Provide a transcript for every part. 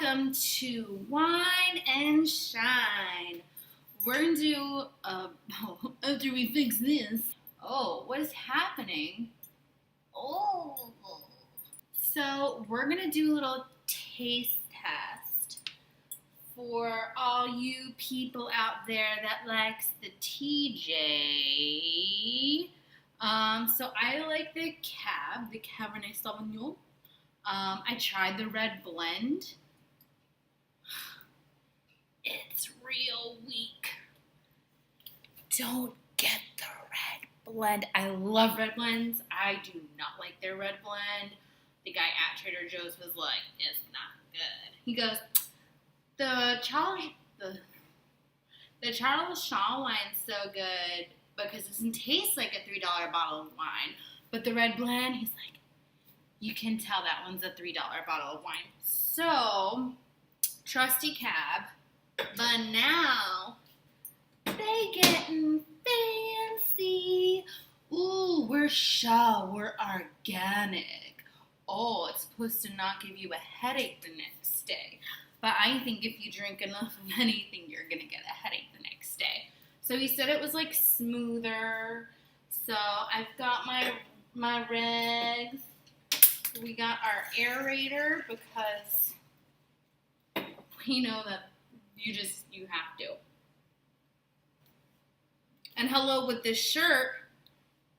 Welcome to Wine and Shine. We're gonna do after we fix this. Oh, what is happening? Oh, so we're gonna do a little taste test for all you people out there that likes the TJ. So I like the Cabernet Sauvignon. I tried the red blend. It's real weak. Don't get the red blend. I love red blends. I do not like their red blend. The guy at Trader Joe's was like, it's not good. He goes, the Charles Shaw wine's so good because it doesn't taste like a $3 bottle of wine. But the red blend, he's like, you can tell that one's a $3 bottle of wine. So, trusty Cab, but now they getting fancy. Ooh, we're organic. Oh, it's supposed to not give you a headache the next day. But I think if you drink enough of anything, you're gonna get a headache the next day. So he said it was like smoother. So I've got my regs. We got our aerator because we know that you have to. And hello with this shirt.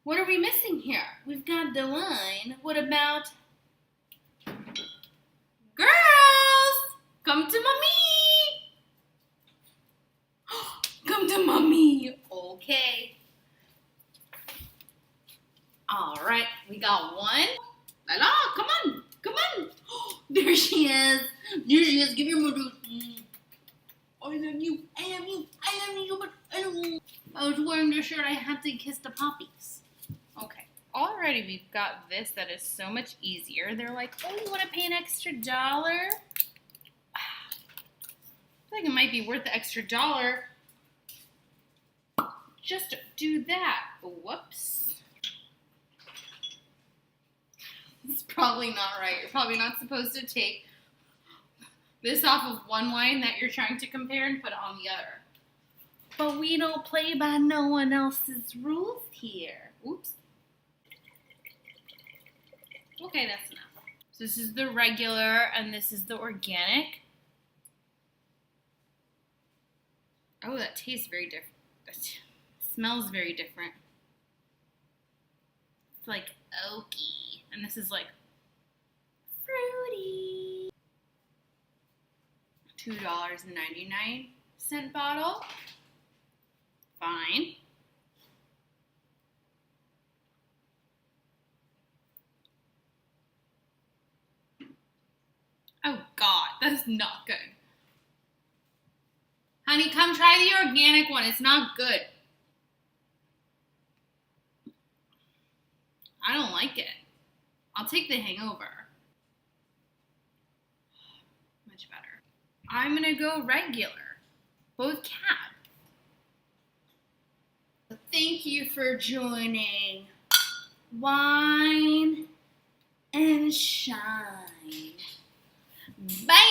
What are we missing here? We've got the wine. What about girls? Come to mommy. Come to mommy. Okay. All right, we got one. Hello, come on. There she is. Give your mother. I love you. So much. I was wearing this shirt. I had to kiss the poppies. Okay. Already we've got this that is so much easier. They're like, oh, you want to pay an extra $1? I feel like it might be worth the extra $1 just to do that. Whoops. It's probably not right. You're probably not supposed to take this off of one wine that you're trying to compare and put it on the other. But we don't play by no one else's rules here. Oops. Okay, that's enough. So this is the regular and this is the organic. Oh, that tastes very different. That smells very different. It's like oaky. And this is like fruity. $2.99 bottle. Fine. Oh God, that's not good. Honey, come try the organic one. It's not good. I don't like it. I'll take the hangover. Much better. I'm gonna go regular. Both Cab. Thank you for joining Wine and Shine. Bye!